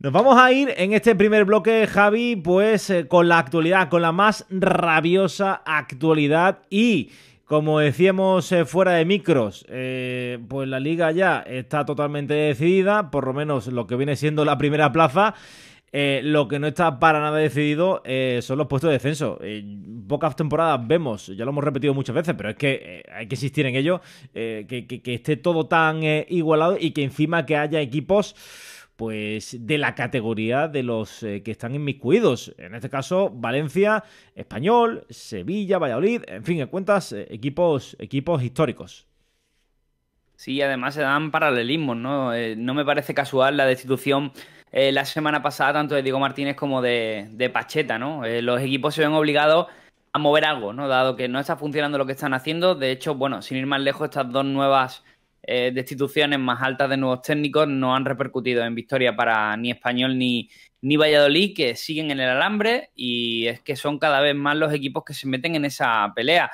Nos vamos a ir en este primer bloque, Javi, pues con la actualidad, con la más rabiosa actualidad y, como decíamos fuera de micros, pues la liga ya está totalmente decidida, por lo menos lo que viene siendo la primera plaza. Lo que no está para nada decidido son los puestos de descenso. Pocas temporadas vemos, ya lo hemos repetido muchas veces, pero es que hay que insistir en ello, que esté todo tan igualado y que encima que haya equipos pues de la categoría de los que están inmiscuidos. En este caso, Valencia, Español, Sevilla, Valladolid, en fin, en cuentas, equipos históricos. Sí, además se dan paralelismos, ¿no? No me parece casual la destitución la semana pasada tanto de Diego Martínez como de Pacheta, ¿no? Los equipos se ven obligados a mover algo, ¿no? Dado que no está funcionando lo que están haciendo. De hecho, bueno, sin ir más lejos, estas dos nuevas destituciones más altas de nuevos técnicos no han repercutido en victoria para ni Español ni Valladolid, que siguen en el alambre, y es que son cada vez más los equipos que se meten en esa pelea.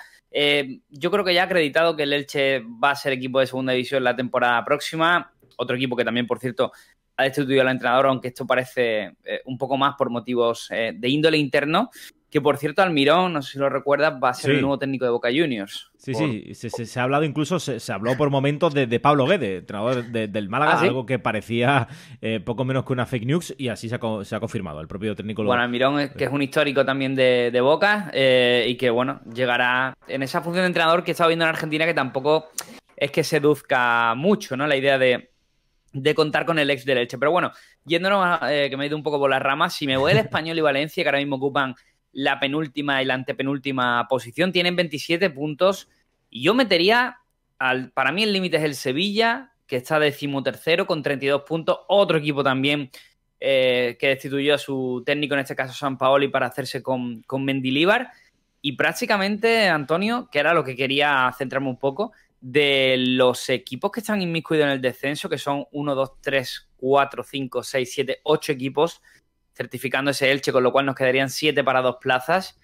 Yo creo que ya ha acreditado que el Elche va a ser equipo de segunda división la temporada próxima. Otro equipo que también, por cierto, ha destituido al entrenador, aunque esto parece un poco más por motivos de índole interno. Que, por cierto, Almirón, no sé si lo recuerdas, va a ser el nuevo técnico de Boca Juniors. Sí, se ha hablado incluso, se habló por momentos de Pablo Guedes, entrenador del Málaga, ¿Ah, sí? algo que parecía poco menos que una fake news, y así se ha confirmado. El propio técnico Bueno, Almirón, que es un histórico también de Boca, y que, bueno, llegará en esa función de entrenador que he estado viendo en Argentina, que tampoco es que seduzca mucho, ¿no? La idea de contar con el ex del Elche. Pero bueno, yéndonos, que me he ido un poco por las ramas, si me voy el Español y Valencia, que ahora mismo ocupan la penúltima y la antepenúltima posición, tienen 27 puntos, y yo metería, para mí el límite es el Sevilla, que está 13º con 32 puntos, otro equipo también que destituyó a su técnico, en este caso Sampaoli, para hacerse con Mendilibar, y prácticamente, Antonio, que era lo que quería centrarme un poco, de los equipos que están inmiscuidos en el descenso, que son 1, 2, 3, 4, 5, 6, 7, 8 equipos, certificando ese Elche, con lo cual nos quedarían 7 para 2 plazas.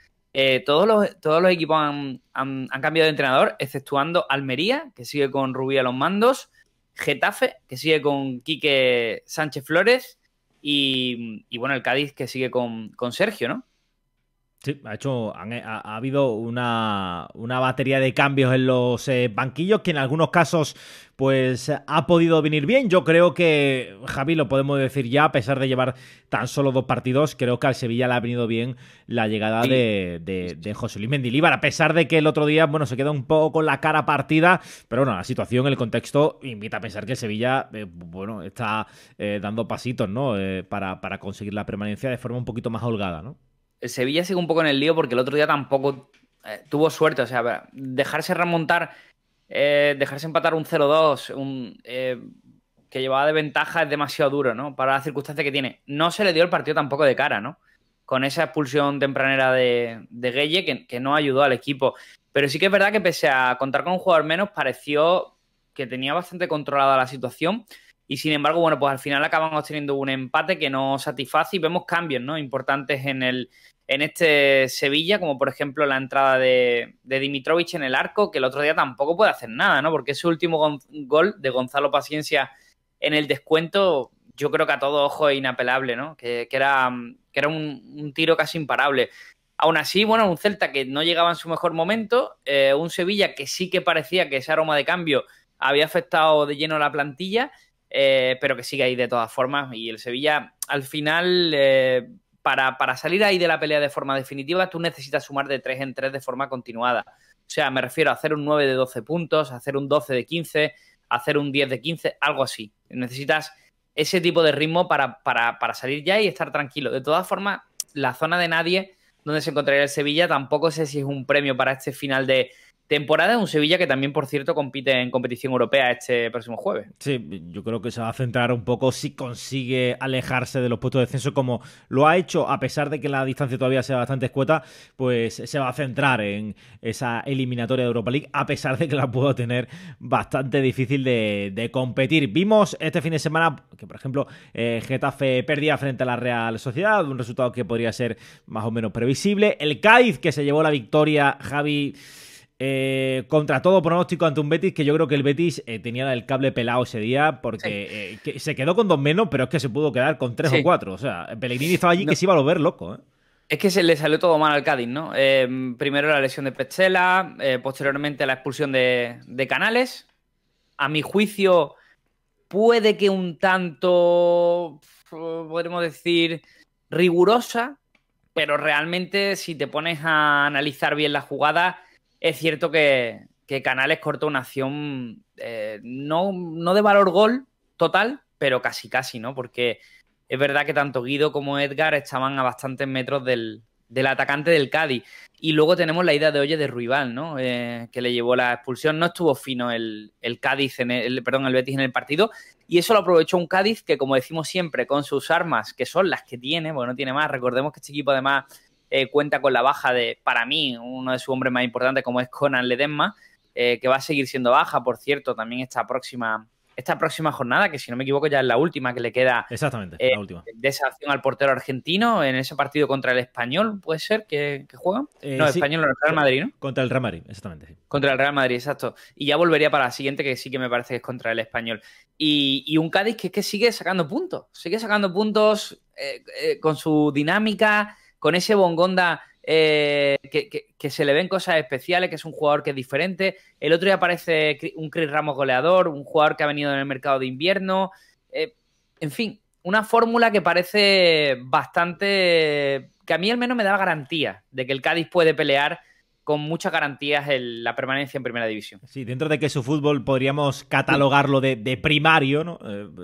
Todos los equipos han cambiado de entrenador, exceptuando Almería, que sigue con Rubí a los mandos, Getafe, que sigue con Quique Sánchez Flores, y bueno, el Cádiz, que sigue con Sergio, ¿no? Sí, ha habido una batería de cambios en los banquillos que en algunos casos pues ha podido venir bien. Yo creo que, Javi, lo podemos decir ya, a pesar de llevar tan solo 2 partidos, creo que al Sevilla le ha venido bien la llegada Sí. de José Luis Mendilibar, a pesar de que el otro día, bueno, se quedó un poco con la cara partida, pero bueno, la situación, el contexto invita a pensar que el Sevilla, bueno, está dando pasitos, ¿no? Para conseguir la permanencia de forma un poquito más holgada, ¿no? El Sevilla sigue un poco en el lío porque el otro día tampoco tuvo suerte. O sea, dejarse remontar, dejarse empatar un 0-2, que llevaba de ventaja, es demasiado duro, ¿no? Para la circunstancia que tiene. No se le dio el partido tampoco de cara, ¿no? Con esa expulsión tempranera de Gueye, que no ayudó al equipo. Pero sí que es verdad que, pese a contar con un jugador menos, pareció que tenía bastante controlada la situación. Y sin embargo, bueno, pues al final acabamos teniendo un empate que no satisface, y vemos cambios, ¿no?, importantes en este Sevilla, como por ejemplo la entrada de Dimitrovic en el arco, que el otro día tampoco puede hacer nada, ¿no? Porque ese último gol de Gonzalo Paciencia en el descuento, yo creo que a todo ojo es inapelable, ¿no? Que era un tiro casi imparable. Aún así, bueno, un Celta que no llegaba en su mejor momento, un Sevilla que sí que parecía que ese aroma de cambio había afectado de lleno a la plantilla, pero que sigue ahí de todas formas. Y el Sevilla, al final, para salir ahí de la pelea de forma definitiva, tú necesitas sumar de 3 en 3 de forma continuada. O sea, me refiero a hacer un 9 de 12 puntos, hacer un 12 de 15, hacer un 10 de 15, algo así. Necesitas ese tipo de ritmo para salir ya y estar tranquilo. De todas formas, la zona de nadie donde se encontraría el Sevilla tampoco sé si es un premio para este final de temporada. Un Sevilla que también, por cierto, compite en competición europea este próximo jueves. Sí, yo creo que se va a centrar un poco si consigue alejarse de los puestos de descenso como lo ha hecho, a pesar de que la distancia todavía sea bastante escueta, pues se va a centrar en esa eliminatoria de Europa League, a pesar de que la puedo tener bastante difícil de competir. Vimos este fin de semana que, por ejemplo, Getafe perdía frente a la Real Sociedad, un resultado que podría ser más o menos previsible. El Cádiz, que se llevó la victoria, Javi, Contra todo pronóstico ante un Betis que yo creo que el Betis tenía el cable pelado ese día porque que se quedó con 2 menos, pero es que se pudo quedar con 3 o 4. O sea, Pellegrini estaba allí que se iba a volver loco, ¿eh? Es que se le salió todo mal al Cádiz, ¿no? Primero la lesión de Petzela, posteriormente la expulsión de Canales. A mi juicio, puede que un tanto, podríamos decir, rigurosa, pero realmente si te pones a analizar bien la jugada, es cierto que Canales cortó una acción no de valor gol total, pero casi, ¿no? Porque es verdad que tanto Guido como Edgar estaban a bastantes metros del atacante del Cádiz. Y luego tenemos la ida de Oye de Ruibal, ¿no? Que le llevó la expulsión. No estuvo fino el Cádiz, el Betis en el partido. Y eso lo aprovechó un Cádiz que, como decimos siempre, con sus armas, que son las que tiene, porque no tiene más. Recordemos que este equipo además cuenta con la baja de, para mí, uno de sus hombres más importantes, como es Conan Ledesma, que va a seguir siendo baja, por cierto, también esta próxima jornada, que si no me equivoco ya es la última que le queda. Exactamente, la última. De esa acción al portero argentino en ese partido contra el Español, ¿puede ser que juegan? No, sí, Español, no, el Real Madrid, ¿no? Contra el Real Madrid, exactamente. Sí. Contra el Real Madrid, exacto. Y ya volvería para la siguiente, que sí que me parece que es contra el Español. Y un Cádiz que sigue sacando puntos. Sigue sacando puntos con su dinámica, con ese Bongonda que se le ven cosas especiales, que es un jugador que es diferente. El otro día aparece un Chris Ramos goleador, un jugador que ha venido en el mercado de invierno. En fin, una fórmula que parece bastante... que a mí al menos me da garantía de que el Cádiz puede pelear con muchas garantías en la permanencia en Primera División. Sí, dentro de que su fútbol podríamos catalogarlo de primario, ¿no?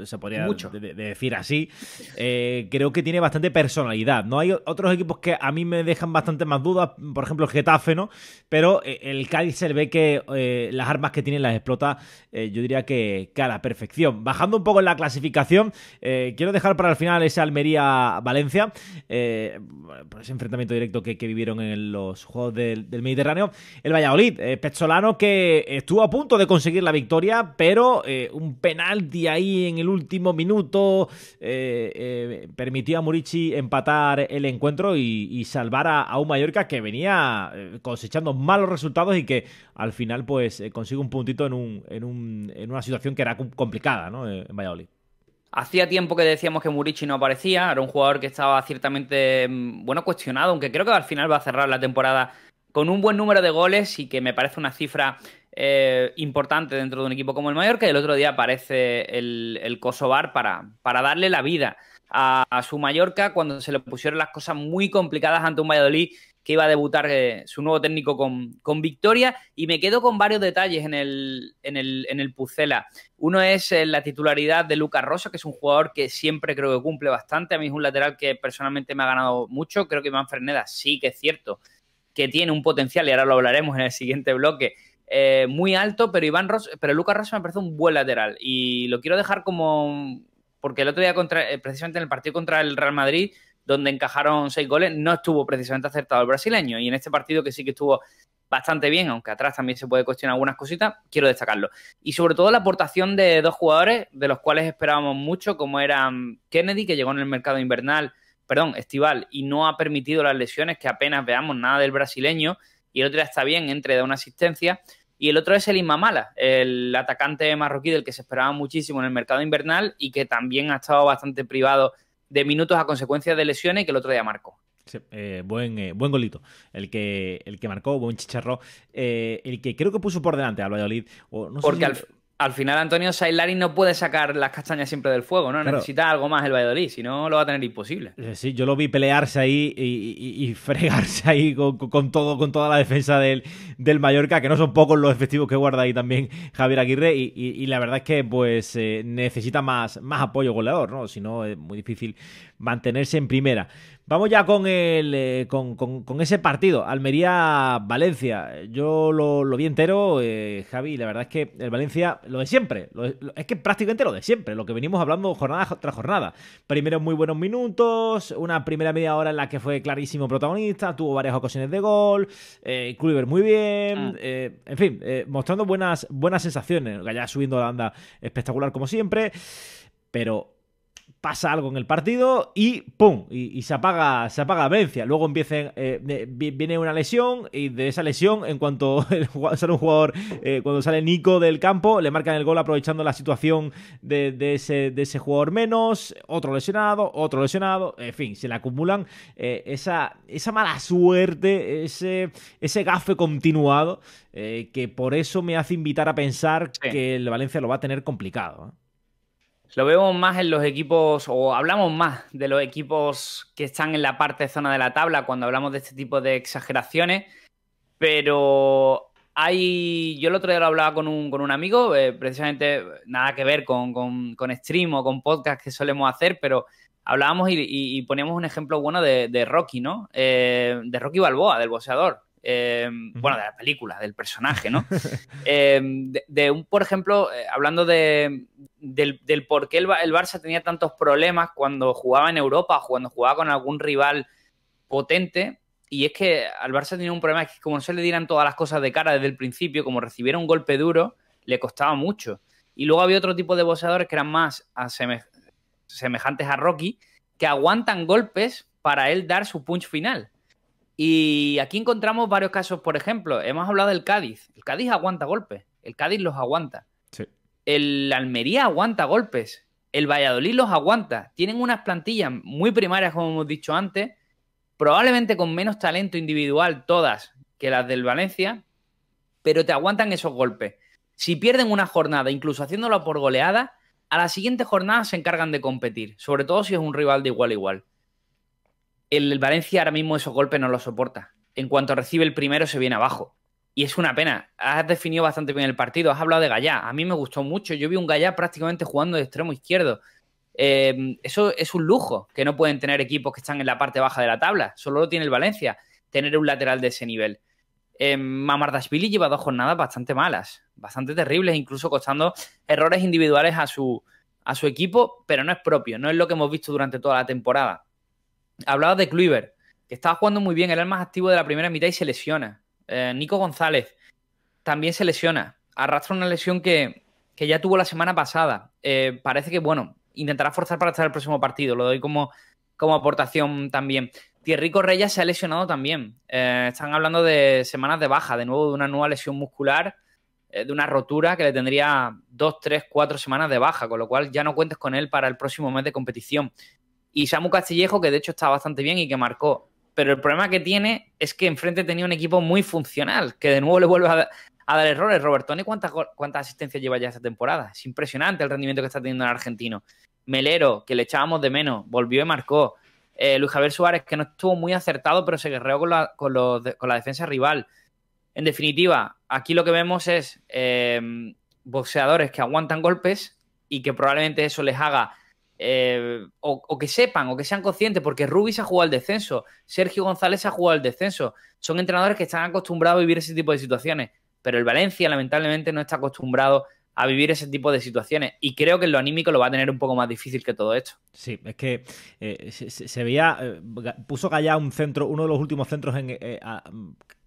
Se podría de decir así. Creo que tiene bastante personalidad, ¿no? Hay otros equipos que a mí me dejan bastante más dudas, por ejemplo el Getafe, ¿no? Pero el Cádiz se ve que las armas que tiene las explota, yo diría que a la perfección. Bajando un poco en la clasificación, quiero dejar para el final ese Almería-Valencia, por ese enfrentamiento directo que vivieron en los Juegos del Mediterráneo. El Valladolid, Pezzolano, que estuvo a punto de conseguir la victoria, pero un penalti ahí en el último minuto permitió a Murici empatar el encuentro y salvar a un Mallorca que venía cosechando malos resultados y que al final pues consigue un puntito en una situación que era complicada, ¿no? En Valladolid. Hacía tiempo que decíamos que Murici no aparecía, era un jugador que estaba ciertamente, cuestionado, aunque creo que al final va a cerrar la temporada con un buen número de goles y que me parece una cifra importante dentro de un equipo como el Mallorca. Y el otro día aparece el Kosovar para darle la vida a su Mallorca cuando se le pusieron las cosas muy complicadas ante un Valladolid que iba a debutar su nuevo técnico con victoria. Y me quedo con varios detalles en el Pucela. Uno es la titularidad de Lucas Rosa, que es un jugador que siempre creo que cumple bastante. A mí es un lateral que personalmente me ha ganado mucho. Creo que Iván Ferneda sí que es cierto que tiene un potencial, y ahora lo hablaremos en el siguiente bloque, muy alto, pero Lucas Rosa me parece un buen lateral. Y lo quiero dejar como... porque el otro día, precisamente en el partido contra el Real Madrid, donde encajaron 6 goles, no estuvo precisamente acertado el brasileño. Y en este partido, que sí que estuvo bastante bien, aunque atrás también se puede cuestionar algunas cositas, quiero destacarlo. Y sobre todo la aportación de 2 jugadores, de los cuales esperábamos mucho, como eran Kennedy, que llegó en el mercado estival, y no ha permitido las lesiones, que apenas veamos nada del brasileño, y el otro ya está bien, da una asistencia. Y el otro es el Imamala, el atacante marroquí del que se esperaba muchísimo en el mercado invernal y que también ha estado bastante privado de minutos a consecuencia de lesiones y que el otro día marcó. Sí, buen golito el que marcó, buen chicharro, el que creo que puso por delante al Valladolid. Porque al final Antonio Sailari no puede sacar las castañas siempre del fuego, ¿no? Claro. Necesita algo más el Valladolid, si no lo va a tener imposible. Sí, yo lo vi pelearse ahí y fregarse ahí con toda la defensa del Mallorca, que no son pocos los efectivos que guarda ahí también Javier Aguirre, y la verdad es que pues necesita más apoyo goleador, ¿no? Si no es muy difícil mantenerse en primera. Vamos ya con ese partido, Almería-Valencia. Yo lo vi entero, Javi, la verdad es que el Valencia, lo de siempre, es que prácticamente lo de siempre, lo que venimos hablando jornada tras jornada. Primero muy buenos minutos, una primera media hora en la que fue clarísimo protagonista, tuvo varias ocasiones de gol, Kluivert muy bien, en fin, mostrando buenas sensaciones, ya subiendo la banda espectacular como siempre, pero pasa algo en el partido y ¡pum! Y se apaga Valencia. Luego viene una lesión y de esa lesión, en cuanto sale un jugador, cuando sale Nico del campo, le marcan el gol aprovechando la situación de ese jugador menos, otro lesionado, en fin, se le acumulan esa mala suerte, ese gafe continuado, que por eso me hace invitar a pensar que el Valencia lo va a tener complicado, ¿eh? Lo vemos más en los equipos, o hablamos más de los equipos que están en la parte de zona de la tabla cuando hablamos de este tipo de exageraciones, pero yo el otro día lo hablaba con un amigo, precisamente nada que ver con stream o con podcast que solemos hacer, pero hablábamos y poníamos un ejemplo bueno de Rocky, ¿no? De Rocky Balboa, del boxeador. Bueno, de la película, del personaje, ¿no? Por ejemplo, hablando del por qué el Barça tenía tantos problemas cuando jugaba en Europa, cuando jugaba con algún rival potente, y es que al Barça tenía un problema, es que como no se le dieran todas las cosas de cara desde el principio, como recibiera un golpe duro, le costaba mucho. Y luego había otro tipo de boxeadores que eran más semejantes a Rocky, que aguantan golpes para él dar su punch final. Y aquí encontramos varios casos, por ejemplo, hemos hablado del Cádiz. El Cádiz aguanta golpes, el Cádiz los aguanta. Sí. El Almería aguanta golpes, el Valladolid los aguanta. Tienen unas plantillas muy primarias, como hemos dicho antes, probablemente con menos talento individual todas que las del Valencia, pero te aguantan esos golpes. Si pierden una jornada, incluso haciéndolo por goleada, a la siguiente jornada se encargan de competir, sobre todo si es un rival de igual a igual. El Valencia ahora mismo esos golpes no los soporta. En cuanto recibe el primero se viene abajo. Y es una pena. Has definido bastante bien el partido. Has hablado de Gallá. A mí me gustó mucho. Yo vi un Gallá prácticamente jugando de extremo izquierdo. Eso es un lujo que no pueden tener equipos que están en la parte baja de la tabla. Solo lo tiene el Valencia, tener un lateral de ese nivel. Mamardashvili lleva 2 jornadas bastante malas, bastante terribles, incluso costando errores individuales a su equipo, pero no es propio. No es lo que hemos visto durante toda la temporada. Hablaba de Kluivert, que estaba jugando muy bien, era el más activo de la primera mitad y se lesiona. Nico González también se lesiona. Arrastra una lesión que ya tuvo la semana pasada. Parece que, bueno, intentará forzar para estar el próximo partido. Lo doy como aportación también. Thierry Correia se ha lesionado también. Están hablando de semanas de baja, de nuevo de una nueva lesión muscular, de una rotura que le tendría 2, 3, 4 semanas de baja, con lo cual ya no cuentes con él para el próximo mes de competición. Y Samu Castillejo, que de hecho está bastante bien y que marcó. Pero el problema que tiene es que enfrente tenía un equipo muy funcional, que de nuevo le vuelve a dar errores. Robertoni, ¿cuántas asistencias lleva ya esta temporada? Es impresionante el rendimiento que está teniendo el argentino. Melero, que le echábamos de menos, volvió y marcó. Luis Javier Suárez, que no estuvo muy acertado, pero se guerreó con la defensa rival. En definitiva, aquí lo que vemos es boxeadores que aguantan golpes y que probablemente eso les haga o que sepan o que sean conscientes, porque Rubis ha jugado al descenso, Sergio González ha jugado al descenso, son entrenadores que están acostumbrados a vivir ese tipo de situaciones, pero el Valencia lamentablemente no está acostumbrado a vivir ese tipo de situaciones y creo que en lo anímico lo va a tener un poco más difícil que todo esto. Sí, es que se veía, puso Gallá uno de los últimos centros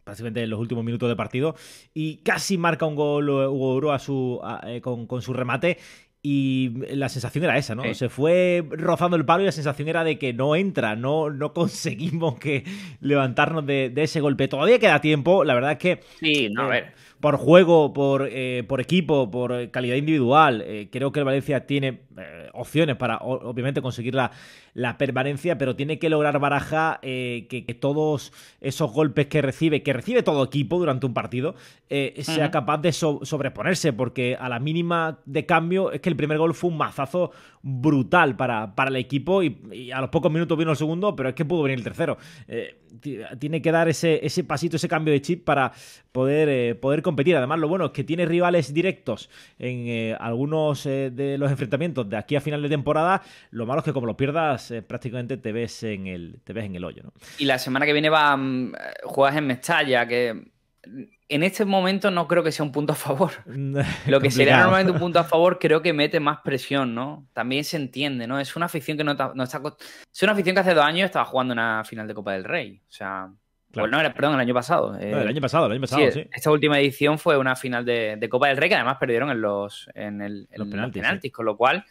prácticamente en los últimos minutos de partido y casi marca un gol Hugo Duro con su remate. Y la sensación era esa, ¿no? Sí. Se fue rozando el palo y la sensación era de que no entra, no conseguimos levantarnos de ese golpe. Todavía queda tiempo, la verdad es que... Sí, no, a ver. Por juego, por equipo, por calidad individual, creo que el Valencia tiene opciones para, obviamente, conseguir la permanencia, pero tiene que lograr Baraja que todos esos golpes que recibe todo equipo durante un partido, sea capaz de sobreponerse, porque a la mínima de cambio es que el primer gol fue un mazazo brutal para el equipo y a los pocos minutos vino el segundo, pero es que pudo venir el tercero. Tiene que dar ese pasito, ese cambio de chip para poder competir. Además, lo bueno es que tiene rivales directos en algunos de los enfrentamientos de aquí a final de temporada. Lo malo es que como los pierdas, prácticamente te ves en el hoyo, ¿no? Y la semana que viene juegas en Mestalla, que en este momento no creo que sea un punto a favor. Lo que sería normalmente un punto a favor, creo que mete más presión, ¿no? También se entiende, ¿no? Es una afición que no está... Es una afición que hace 2 años estaba jugando una final de Copa del Rey. O sea... Claro. Bueno, perdón, el año pasado. No, el año pasado, sí. Esta última edición fue una final de Copa del Rey que además perdieron en los penaltis, con lo cual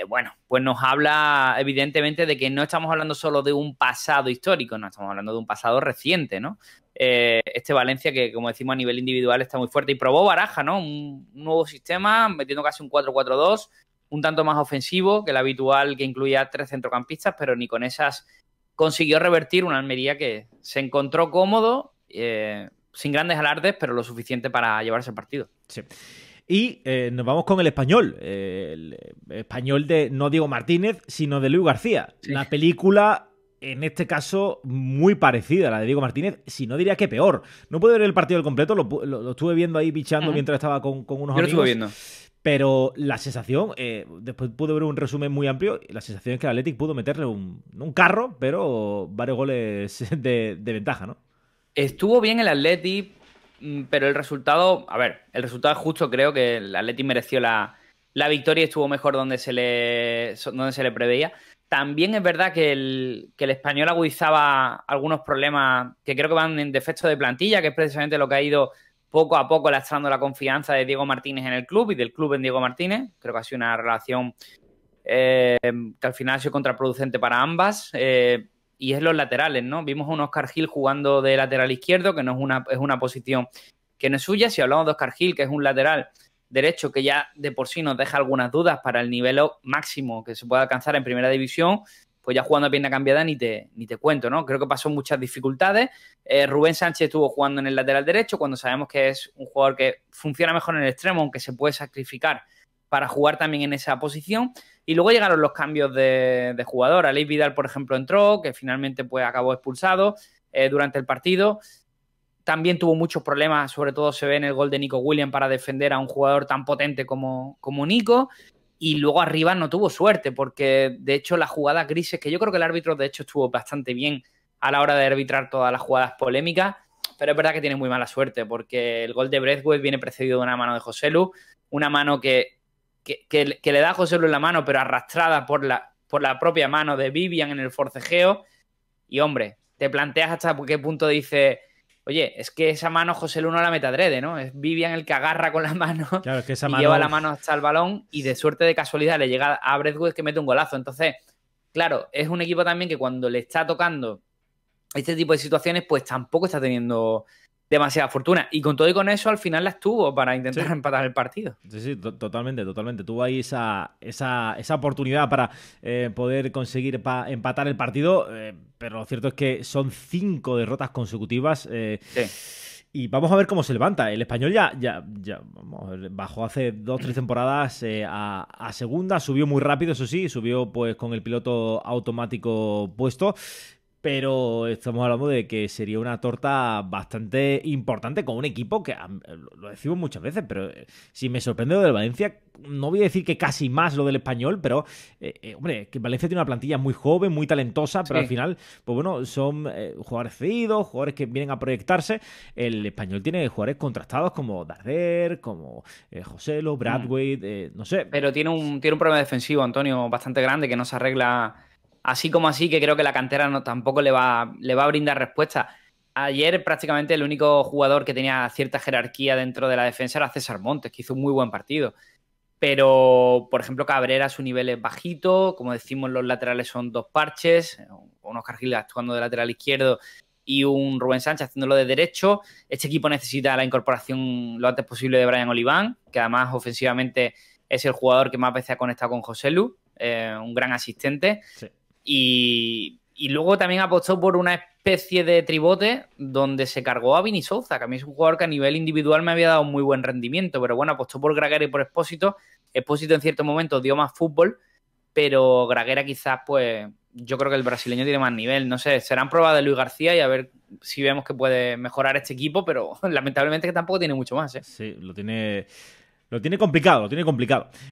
bueno, pues nos habla evidentemente de que no estamos hablando solo de un pasado histórico, no estamos hablando de un pasado reciente, ¿no? Este Valencia que, como decimos, a nivel individual está muy fuerte y probó Baraja, ¿no? Un nuevo sistema, metiendo casi un 4-4-2, un tanto más ofensivo que el habitual, que incluía 3 centrocampistas, pero ni con esas consiguió revertir una Almería que se encontró cómodo, sin grandes alardes, pero lo suficiente para llevarse el partido. Sí. Y nos vamos con el español de no Diego Martínez, sino de Luis García. Sí. La película, en este caso, muy parecida a la de Diego Martínez, si no diría que peor. No pude ver el partido al completo, lo estuve viendo ahí bichando mientras estaba con unos amigos. Yo lo estuve viendo. Pero la sensación, después pude ver un resumen muy amplio, y la sensación es que el Athletic pudo meterle un carro, pero varios goles de ventaja, ¿no? Estuvo bien el Athletic, pero el resultado, el resultado es justo, creo que el Athletic mereció la victoria y estuvo mejor donde se le preveía. También es verdad que el Español agudizaba algunos problemas que creo que van en defecto de plantilla, que es precisamente lo que ha ido poco a poco lastrando la confianza de Diego Martínez en el club y del club en Diego Martínez. Creo que ha sido una relación que al final ha sido contraproducente para ambas. Y es los laterales, ¿no? Vimos a un Óscar Gil jugando de lateral izquierdo, que no es una posición que no es suya. Si hablamos de Óscar Gil, que es un lateral derecho que ya de por sí nos deja algunas dudas para el nivel máximo que se puede alcanzar en primera división, pues ya jugando a pierna cambiada ni te cuento, ¿no? Creo que pasó muchas dificultades. Rubén Sánchez estuvo jugando en el lateral derecho cuando sabemos que es un jugador que funciona mejor en el extremo, aunque se puede sacrificar para jugar también en esa posición. Y luego llegaron los cambios de jugador. Aleix Vidal, por ejemplo, entró, que finalmente pues acabó expulsado durante el partido. También tuvo muchos problemas, sobre todo se ve en el gol de Nico Williams para defender a un jugador tan potente como Nico. Y luego arriba no tuvo suerte, porque de hecho las jugadas grises, que yo creo que el árbitro de hecho estuvo bastante bien a la hora de arbitrar todas las jugadas polémicas, pero es verdad que tiene muy mala suerte, porque el gol de Braithwaite viene precedido de una mano de Joselu, una mano que le da a Joselu en la mano, pero arrastrada por la propia mano de Vivian en el forcejeo. Y hombre, te planteas hasta qué punto dice... Oye, es que esa mano Joselu no la mete adrede, ¿no? Es Vivian el que agarra con la mano, claro, es que esa mano... lleva la mano hasta el balón y de suerte de casualidad le llega a Braithwaite que mete un golazo. Entonces, claro, es un equipo también que cuando le está tocando este tipo de situaciones, pues tampoco está teniendo demasiada fortuna. Y con todo y con eso, al final las tuvo para intentar empatar el partido. Sí, totalmente. Tuvo ahí esa oportunidad para poder conseguir empatar el partido, pero lo cierto es que son 5 derrotas consecutivas. Y vamos a ver cómo se levanta. El Español ya vamos a ver, bajó hace 2-3 temporadas a segunda, subió muy rápido, eso sí, subió pues con el piloto automático puesto. Pero estamos hablando de que sería una torta bastante importante con un equipo que, lo decimos muchas veces, pero si me sorprende lo del Valencia, no voy a decir que casi más lo del Español, pero, hombre, que Valencia tiene una plantilla muy joven, muy talentosa, pero al final, pues bueno, son jugadores cedidos, jugadores que vienen a proyectarse. El Español tiene jugadores contrastados como Darder, como Joselu, Braithwaite, no sé. Pero tiene un problema defensivo, Antonio, bastante grande que no se arregla... Así como así, que creo que la cantera tampoco le va a brindar respuesta. Ayer prácticamente el único jugador que tenía cierta jerarquía dentro de la defensa era César Montes, que hizo un muy buen partido. Pero, por ejemplo, Cabrera su nivel es bajito, como decimos, los laterales son 2 parches, un Óscar Gil actuando de lateral izquierdo y un Rubén Sánchez haciéndolo de derecho. Este equipo necesita la incorporación lo antes posible de Brian Oliván, que además ofensivamente es el jugador que más veces ha conectado con Joselu, un gran asistente. Sí. Y luego también apostó por una especie de tribote donde se cargó a Vini Souza, que a mí es un jugador que a nivel individual me había dado muy buen rendimiento, pero bueno, apostó por Graguera y por Expósito. Expósito en cierto momento dio más fútbol, pero Graguera quizás, pues, yo creo que el brasileño tiene más nivel. No sé, serán pruebas de Luis García y a ver si vemos que puede mejorar este equipo, pero lamentablemente que tampoco tiene mucho más, ¿eh? Sí, lo tiene complicado.